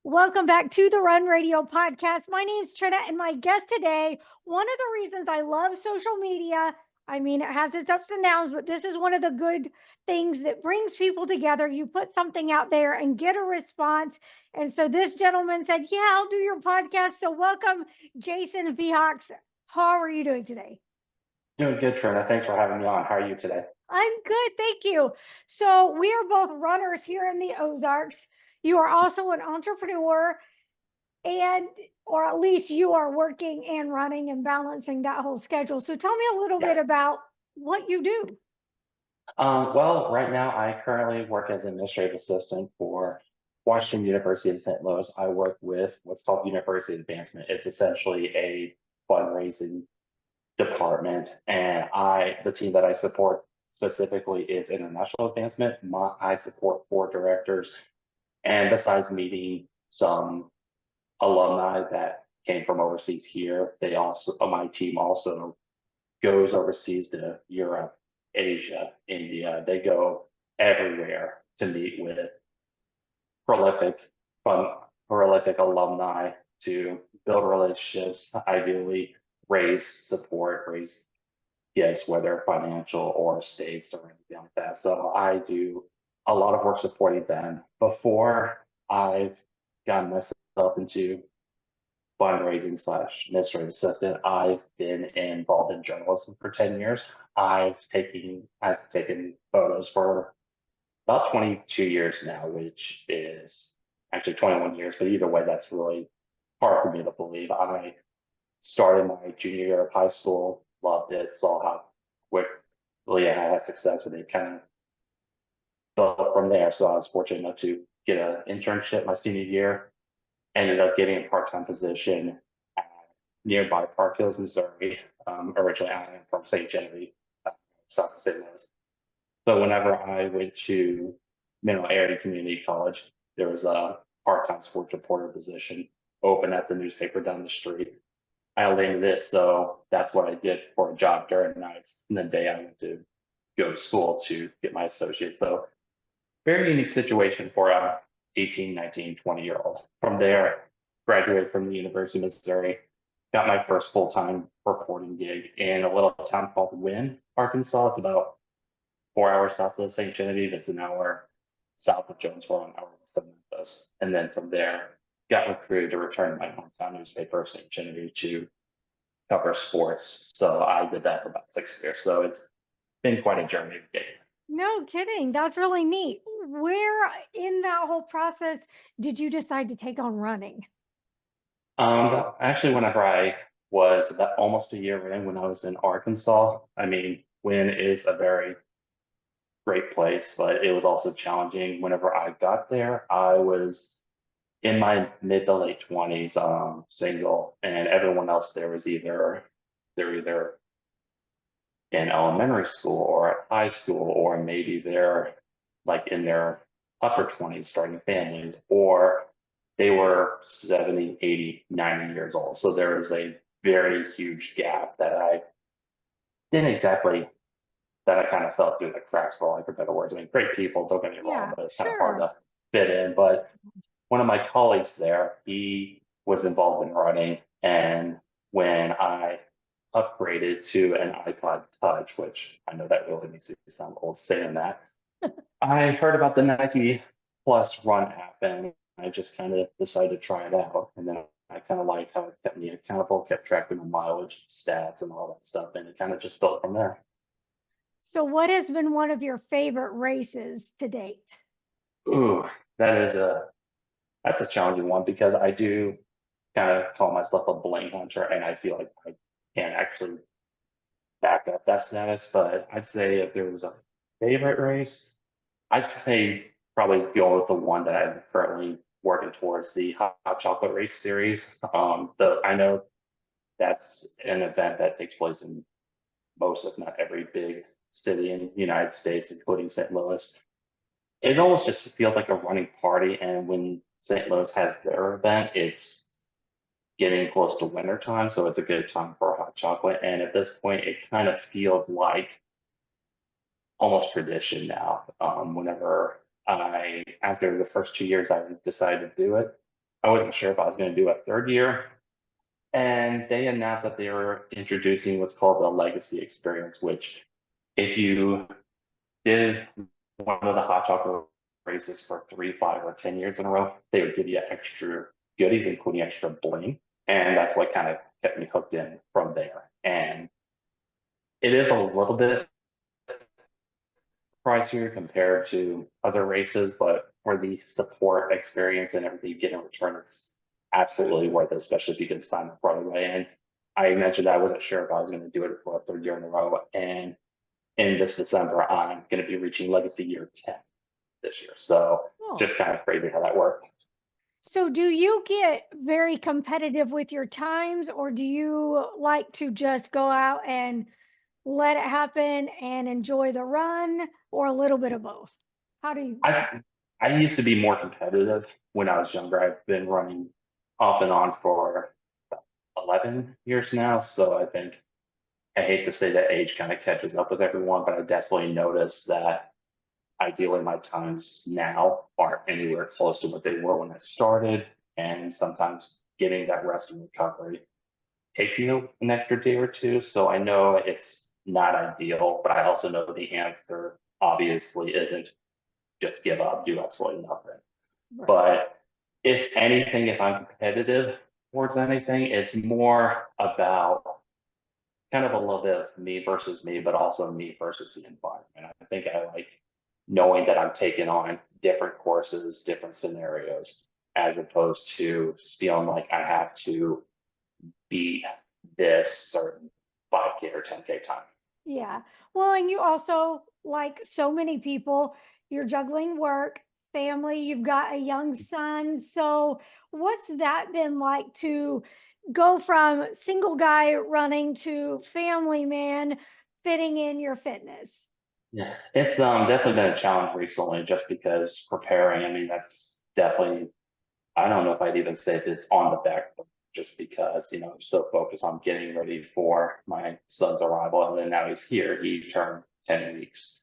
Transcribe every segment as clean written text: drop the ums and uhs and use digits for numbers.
Welcome back to the Run Radio podcast. My name's Trina, and my guest today, one of the reasons I love social media, I mean, it has its ups and downs, but this is one of the good things that brings people together. You put something out there and get a response. And so this gentleman said, yeah, I'll do your podcast. So welcome, Jason Viox. How are you doing today? Doing good, Trina. Thanks for having me on. How are you today? I'm good, thank you. So we are both runners here in the Ozarks. You are also an entrepreneur, and or at least you are working and running and balancing that whole schedule. So tell me a little Yeah. bit about what you do. Well, right now I currently work as an administrative assistant for Washington University in St. Louis. I work with what's called University Advancement. It's essentially a fundraising department, and the team that I support specifically is International Advancement. I support four directors, and besides meeting some alumni that came from overseas here, my team also goes overseas to Europe, Asia, India. They go everywhere to meet with prolific, fun, prolific alumni to build relationships, ideally raise support, raise gifts, whether financial or states or anything like that. So I do a lot of work supporting them. Before I've gotten myself into fundraising slash administrative assistant. I've been involved in journalism for 10 years. I've taken photos for about 22 years now, which is actually 21 years, but either way, that's really hard for me to believe. I started my junior year of high school, loved it, saw how quickly I had success, and it kind of built from there. So I was fortunate enough to get an internship my senior year, ended up getting a part-time position at nearby Park Hills, Missouri. Originally, I am from St. Genevieve, South of St. Louis. So whenever I went to Mineral Area Community College, there was a part-time sports reporter position open at the newspaper down the street. I landed it, so that's what I did for a job during nights. And the day I went to go to school to get my associates. So very unique situation for a 18, 19, 20-year-old. From there, graduated from the University of Missouri, got my first full-time reporting gig in a little town called Wynne, Arkansas. It's about 4 hours south of St. Genevieve. It's an hour south of Jonesboro, an hour west of Memphis. And then from there, got recruited to return to my hometown newspaper, St. Genevieve, to cover sports. So I did that for about 6 years. So it's been quite a journey to get. No kidding. That's really neat. Where in that whole process did you decide to take on running? Actually, whenever I was about almost a year in, when I was in Arkansas, I mean, Wynn is a very great place, but it was also challenging. Whenever I got there, I was in my mid to late 20s, single, and everyone else there was they're either in elementary school or at high school, or maybe they're like in their upper 20s starting families, or they were 70, 80, 90 years old. So there is a very huge gap didn't exactly, that I kind of fell through the cracks, for lack of better words. I mean, great people, don't get me wrong, Yeah, but it's kind of hard sure. to fit in. But one of my colleagues there, he was involved in running. And when I upgraded to an iPod Touch, which I know that really makes me sound old saying that, I heard about the Nike Plus Run app, and I just kind of decided to try it out. And then I kind of liked how it kept me accountable, kept tracking the mileage, stats, and all that stuff. And it kind of just built from there. So what has been one of your favorite races to date? Ooh, that is that's a challenging one because I do kind of call myself a bling hunter, and I feel like I can't actually back up that status. But I'd say if there was a favorite race, I'd say probably go with the one that I'm currently working towards, the hot chocolate race series. I know that's an event that takes place in most, if not every, big city in the United States, including St. Louis. It almost just feels like a running party, and when St. Louis has their event, it's getting close to winter time, so it's a good time for hot chocolate. And at this point, it kind of feels like almost tradition now. Whenever after the first 2 years, I decided to do it. I wasn't sure if I was going to do a third year. And they announced that they were introducing what's called the legacy experience, which if you did one of the hot chocolate races for 3, 5, or 10 years in a row, they would give you extra goodies, including extra bling. And that's what kind of kept me hooked in from there. And it is a little bit pricier compared to other races, but for the support experience and everything you get in return, it's absolutely worth it, especially if you can sign up right away. And I mentioned I wasn't sure if I was going to do it for a third year in a row. And in this December, I'm going to be reaching Legacy Year 10 this year. So Oh. just kind of crazy how that worked. So do you get very competitive with your times, or do you like to just go out and let it happen and enjoy the run, or a little bit of both? How do you? I I used to be more competitive when I was younger. I've been running off and on for 11 years now. So I think I hate to say that age kind of catches up with everyone, but I definitely noticed that ideally my times now aren't anywhere close to what they were when I started. And sometimes getting that rest and recovery takes me an extra day or two. So I know it's not ideal, but I also know the answer obviously isn't just give up, do absolutely nothing. Right. But if anything, if I'm competitive towards anything, it's more about kind of a little bit of me versus me, but also me versus the environment. I think I like knowing that I'm taking on different courses, different scenarios, as opposed to feeling like I have to beat this certain 5K or 10K time. Yeah. Well, and you also, like so many people, you're juggling work, family, you've got a young son. So, what's that been like to go from single guy running to family man fitting in your fitness? Yeah, it's definitely been a challenge recently just because preparing, I mean, that's definitely, I don't know if I'd even say that it's on the back burner just because, I'm so focused on getting ready for my son's arrival. And then now he's here. He turned 10 weeks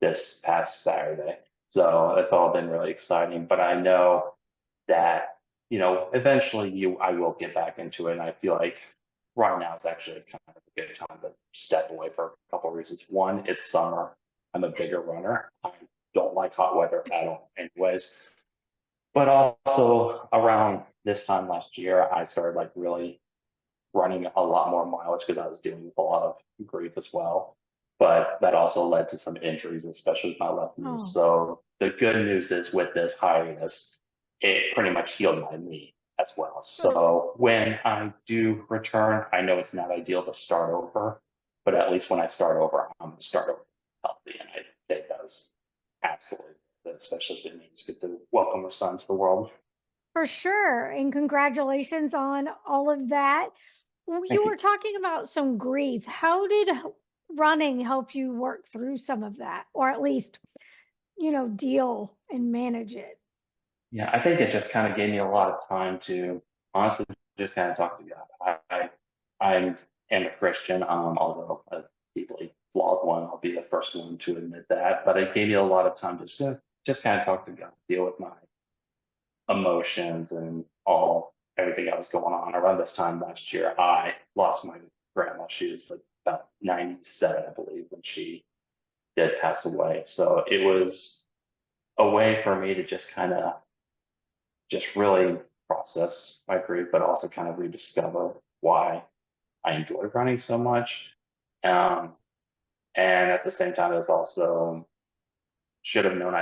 this past Saturday. So it's all been really exciting. But I know that, eventually I will get back into it. And I feel like right now is actually kind of a good time to step away for a couple of reasons. One, it's summer. I'm a bigger runner. I don't like hot weather at all, anyways. But also around this time last year, I started like really running a lot more mileage because I was dealing with a lot of grief as well. But that also led to some injuries, especially with my left knee. Oh, So the good news is with this hiatus, it pretty much healed my knee as well. So when I do return, I know it's not ideal to start over, but at least when I start over, I'm going to start over healthy. And I think that was absolutely, especially if it means good to welcome our son to the world. for sure. And congratulations on all of that. You Thank you. were talking about some grief. How did running help you work through some of that, or at least, deal and manage it? Yeah, I think it just kind of gave me a lot of time to honestly just kind of talk to God. I am a Christian, although a deeply flawed one. I'll be the first one to admit that. But it gave me a lot of time just kind of talk to God, deal with my emotions and everything that was going on. Around this time last year, I lost my grandma. She was like about 97, I believe, when she did pass away. So it was a way for me to just kind of just really process my grief, but also kind of rediscover why I enjoy running so much. Um, and at the same time, it's also should have known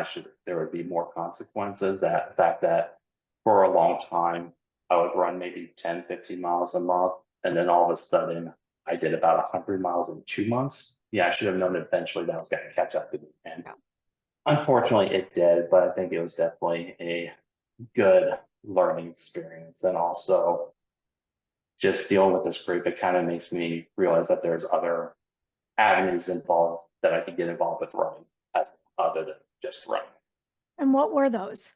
there would be more consequences. That the fact that for a long time, I would run maybe 10, 15 miles a month. And then all of a sudden, I did about 100 miles in 2 months. Yeah, I should have known eventually that was going to catch up to me. And Yeah. unfortunately, it did. But I think it was definitely a good learning experience. And also just dealing with this grief, it kind of makes me realize that there's other avenues involved that I could get involved with running as other than just running. And what were those?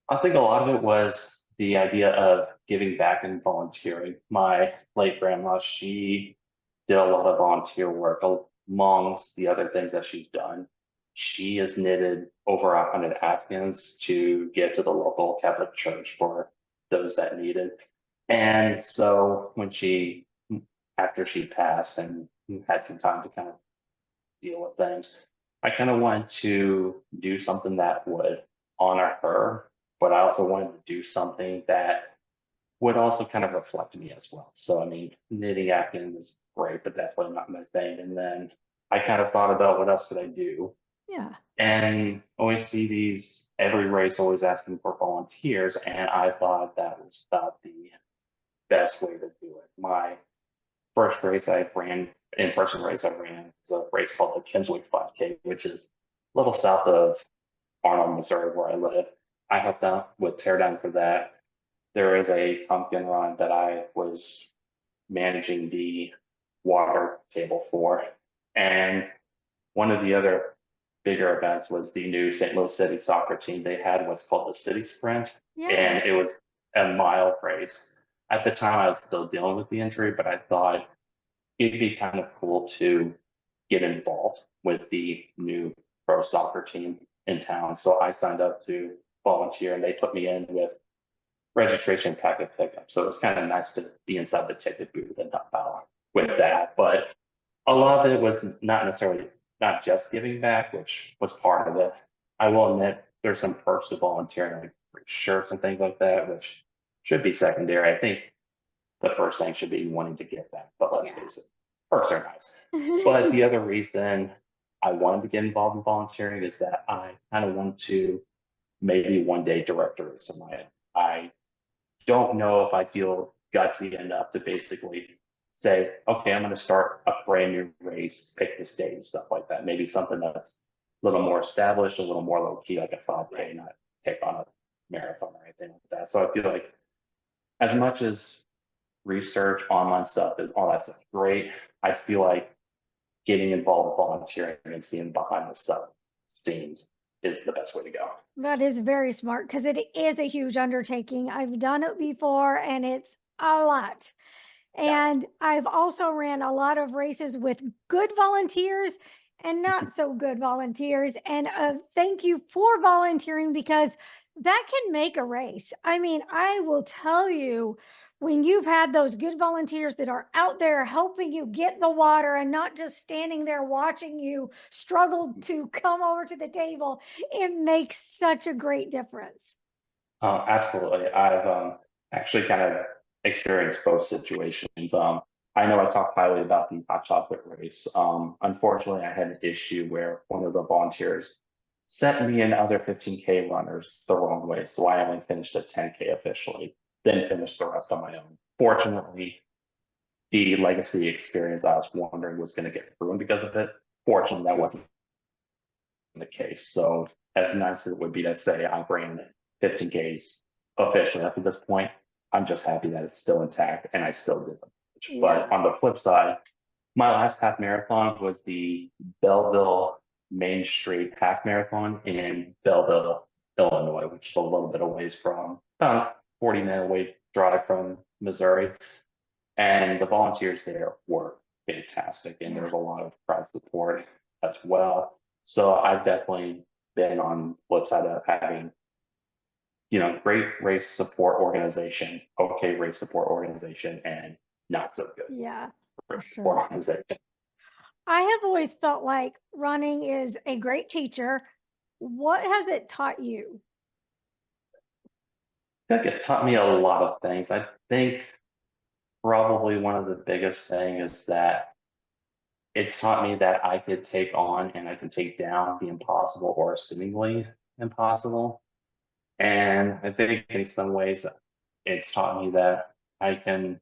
I think a lot of it was the idea of giving back and volunteering. My late grandma, she did a lot of volunteer work amongst the other things that she's done. she has knitted over 100 Afghans to give to the local Catholic church for those that need it. And so when after she passed and had some time to kind of deal with things, I kind of wanted to do something that would honor her, but I also wanted to do something that would also kind of reflect me as well. So, I mean, knitting Afghans is great, but definitely not my thing. And then I kind of thought about what else could I do? Yeah. And always see these, every race always asking for volunteers. And I thought that was about the best way to do it. My first race I ran, in person race I ran, was a race called the Kinswick 5K, which is a little south of Arnold, Missouri, where I live. I helped out with teardown for that. There is a pumpkin run that I was managing the water table for. And one of the other bigger events was the new St. Louis City soccer team. They had what's called the City Sprint, Yeah. and it was a mile race. At the time, I was still dealing with the injury, but I thought it'd be kind of cool to get involved with the new pro soccer team in town. So I signed up to volunteer, and they put me in with registration packet pickup. So it's kind of nice to be inside the ticket booth and help out with Yeah. that. But a lot of it was not necessarily not just giving back, which was part of it. I will admit there's some perks to volunteering, like free shirts and things like that, which should be secondary. I think the first thing should be wanting to give back, but let's Yeah. face it, perks are nice. But the other reason I wanted to get involved in volunteering is that I kind of want to maybe one day direct a race of my own. I don't know if I feel gutsy enough to basically say, okay, I'm going to start a brand new race, pick this date and stuff like that. Maybe something that's a little more established, a little more low key, like a 5K, Right. not take on a marathon or anything like that. So I feel like as much as research, online stuff, and all that stuff, great. I feel like getting involved with volunteering and seeing behind the stuff scenes is the best way to go. That is very smart because it is a huge undertaking. I've done it before and it's a lot. Yeah. And I've also ran a lot of races with good volunteers and not so good volunteers. And thank you for volunteering because that can make a race. I mean, I will tell you, when you've had those good volunteers that are out there helping you get the water and not just standing there watching you struggle to come over to the table, it makes such a great difference. Absolutely. I've actually kind of experienced both situations. I know I talked highly about the hot chocolate race. Unfortunately, I had an issue where one of the volunteers set me and other 15K runners the wrong way. So I only finished a 10K officially, then finished the rest on my own. Fortunately, the legacy experience I was wondering was going to get ruined because of it. Fortunately, that wasn't the case. So as nice as it would be to say I ran 15Ks officially up to this point, I'm just happy that it's still intact and I still did them. But Yeah. on the flip side, my last half marathon was the Belleville Main Street half marathon in Belleville, Illinois, which is a little bit away from about 40-minute away drive from Missouri. And the volunteers there were fantastic, and Yeah. there's a lot of crowd support as well. So I've definitely been on the flip side of having, great race support organization, okay race support organization, and not so good Yeah. For race support sure. organization. I have always felt like running is a great teacher. What has it taught you? I think it's taught me a lot of things. I think probably one of the biggest thing is that it's taught me that I could take on and I can take down the impossible or seemingly impossible. And I think in some ways it's taught me that I can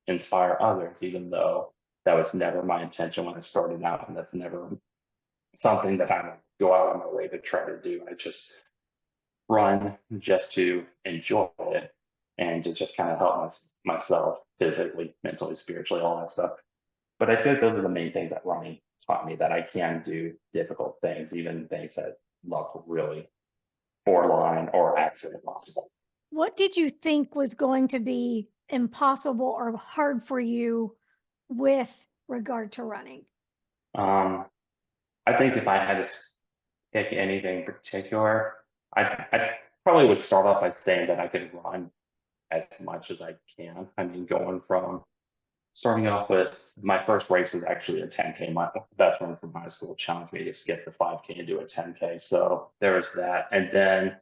inspire others, even though that was never my intention when I started out. And that's never something that I would go out on my way to try to do. I just run just to enjoy it and to just kind of help myself physically, mentally, spiritually, all that stuff. But I feel like those are the main things that running taught me, that I can do difficult things, even things that look really borderline or actually impossible. What did you think was going to be impossible or hard for you with regard to running? Um, I think if I had to pick anything in particular, I probably would start off by saying that I could run as much as I can. I mean, going from starting off with my first race was actually a 10K. My best friend from high school challenged me to skip the 5K and do a 10K. So there was that. And then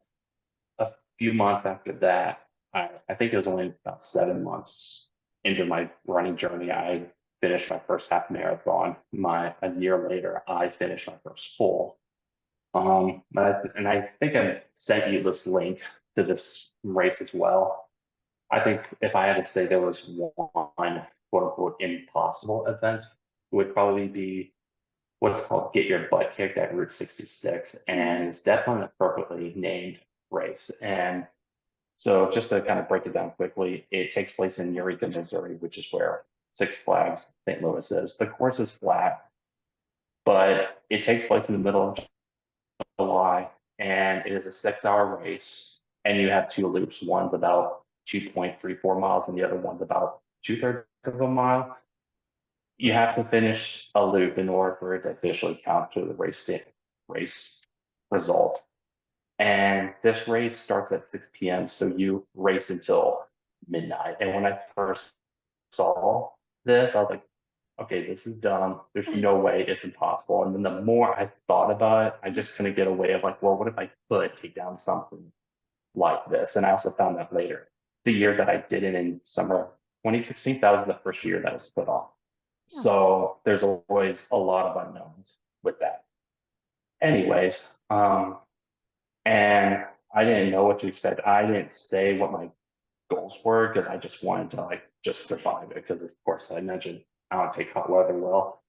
a few months after that, I think it was only about 7 months into my running journey, I finished my first half marathon. A year later, I finished my first full. And I think I sent you this link to this race as well. I think if I had to say there was one quote unquote impossible event, it would probably be what's called Get Your Butt Kicked at Route 66. And it's definitely an appropriately named race. And so just to kind of break it down quickly, it takes place in Eureka, Missouri, which is where Six Flags St. Louis is. The course is flat, but it takes place in the middle of July, and it is a 6 hour race. And you have two loops. One's about 2.34 miles, and the other one's about two-thirds of a mile. You have to finish a loop in order for it to officially count to the race result. And this race starts at 6 p.m. So you race until midnight. And when I first saw this, I was like, okay, this is dumb. There's no way it's impossible. And then the more I thought about it, I just couldn't get away of like, well, what if I could take down something like this? And I also found that later. The year that I did it in summer 2016, that was the first year that was put on. Oh, So there's always a lot of unknowns with that. Anyways, and I didn't know what to expect. I didn't say what my goals were because I just wanted to like just survive it. Because of course I mentioned I don't take hot weather well.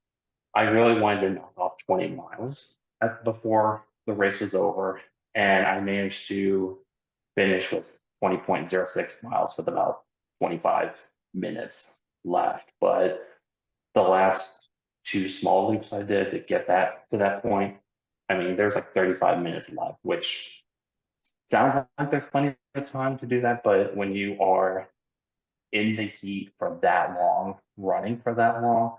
I really wanted to knock off 20 miles before the race was over, and I managed to finish with 20.06 miles with about 25 minutes left. But the last two small loops I did to get that to that point, I mean, there's like 35 minutes left, which sounds like there's plenty of time to do that. But when you are in the heat for that long, running for that long,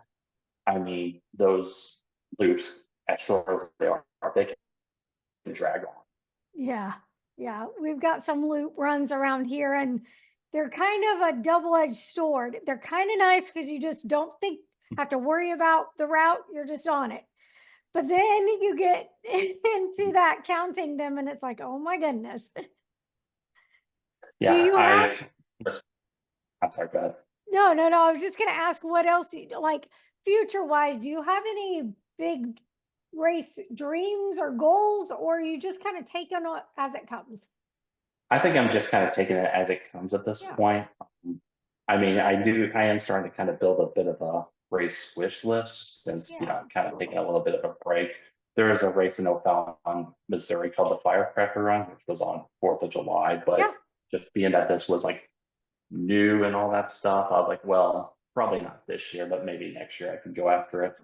I mean, those loops, as short as they are, they can drag on. yeah. Yeah. We've got some loop runs around here and they're kind of a double-edged sword. They're kind of nice because you just don't think have to worry about the route. You're just on it. But then you get into that counting them and it's like, oh my goodness. Do Yeah, you have I'm sorry, go ahead. no, I was just gonna ask what else like future wise, do you have any big race dreams or goals, or are you just kind of taking it as it comes? I think I'm just kind of taking it as it comes at this Yeah. point. I mean, I am starting to kind of build a bit of a race wish list since, Yeah. I'm kind of taking a little bit of a break. There is a race in O'Fallon, Missouri called the Firecracker Run, which was on 4th of July. Yeah. But just being that this was like new and all that stuff, I was like, well, probably not this year, but maybe next year I can go after it.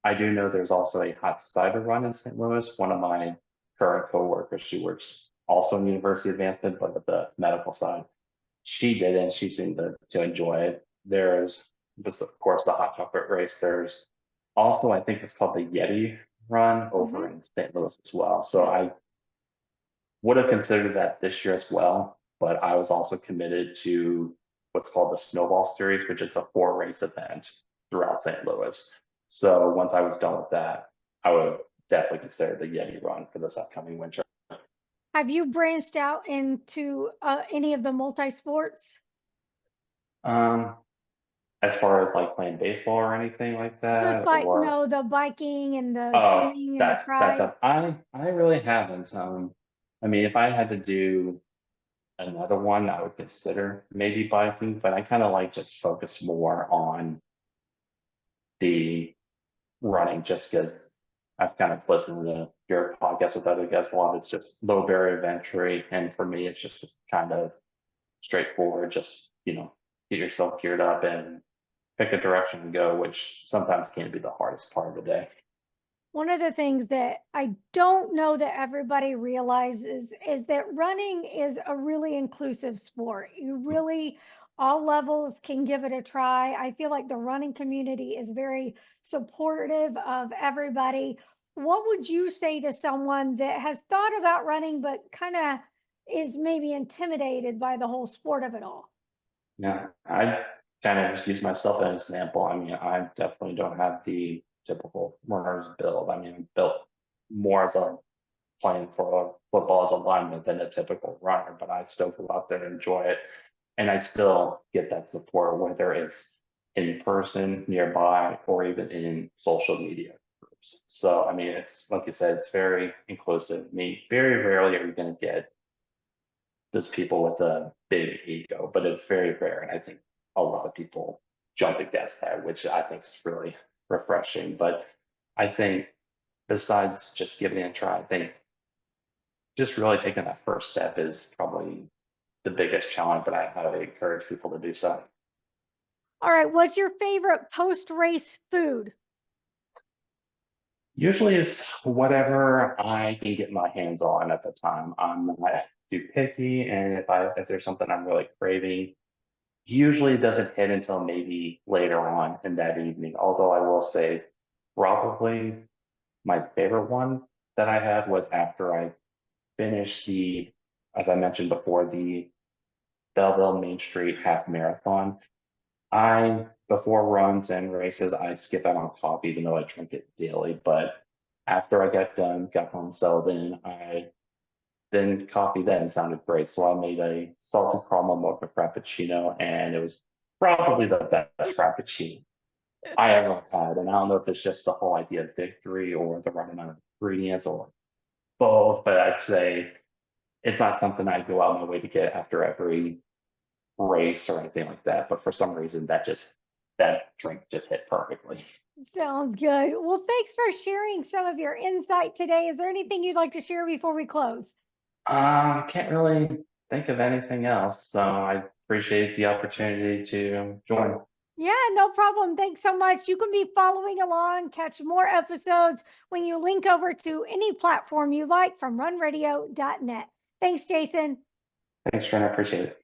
I do know there's also a hot cider run in St. Louis. One of my current coworkers, she works also in university advancement, but at the medical side. She did, and she seemed to enjoy it. There's this, of course, the hot chocolate race. There's also, I think it's called the Yeti Run over Hmm. in St. Louis as well. So I would have considered that this year as well, but I was also committed to what's called the Snowball Series, which is a 4 race event throughout St. Louis. So once I was done with that, I would definitely consider the Yeti Run for this upcoming winter. Have you branched out into any of the multi sports? Um, as far as like playing baseball or anything like Just that, like or no, the biking and the oh, swimming and the that's tries. a, I really haven't. I mean, if I had to do another one, I would consider maybe biking, but I kind of like just focus more on the running just because I've kind of listened to your podcast with other guests. A lot of it's just low barrier of entry. And for me, it's just kind of straightforward. Just, get yourself geared up and pick a direction to go, which sometimes can be the hardest part of the day. One of the things that I don't know that everybody realizes is that running is a really inclusive sport. You really, all levels can give it a try. I feel like the running community is very supportive of everybody. What would you say to someone that has thought about running but kind of is maybe intimidated by the whole sport of it all? Yeah, I kind of just use myself as an example. I mean, I definitely don't have the typical runner's build. I mean, I'm built more as a playing for football as a lineman than a typical runner, but I still go out there and enjoy it. And I still get that support, whether it's in person, nearby, or even in social media groups. So, I mean, it's like you said, it's very inclusive. I mean, very rarely are you going to get those people with a big ego, but it's very rare. And I think a lot of people jump against that, which I think is really refreshing. But I think besides just giving it a try, I think just really taking that first step is probably the biggest challenge, but I highly encourage people to do so. All right, what's your favorite post race food? Usually it's whatever I can get my hands on at the time. I'm not too picky, and if there's something I'm really craving, usually it doesn't hit until maybe later on in that evening. Although I will say, probably my favorite one that I had was after I finished as I mentioned before, the Belleville Main Street half marathon. Before runs and races, I skip out on coffee, even though I drink it daily. But after I got done, got home, settled in, then coffee then sounded great. So I made a salted caramel mocha frappuccino, and it was probably the best frappuccino I ever had. And I don't know if it's just the whole idea of victory or the right amount of ingredients or both, but I'd say it's not something I go out my way to get after every race or anything like that. But for some reason, that drink just hit perfectly. Sounds good. Well, thanks for sharing some of your insight today. Is there anything you'd like to share before we close? Can't really think of anything else, so I appreciate the opportunity to join. Yeah, no problem. Thanks so much. You can be following along, catch more episodes when you link over to any platform you like from runradio.net. Thanks, Jason. Thanks, Trent. I appreciate it.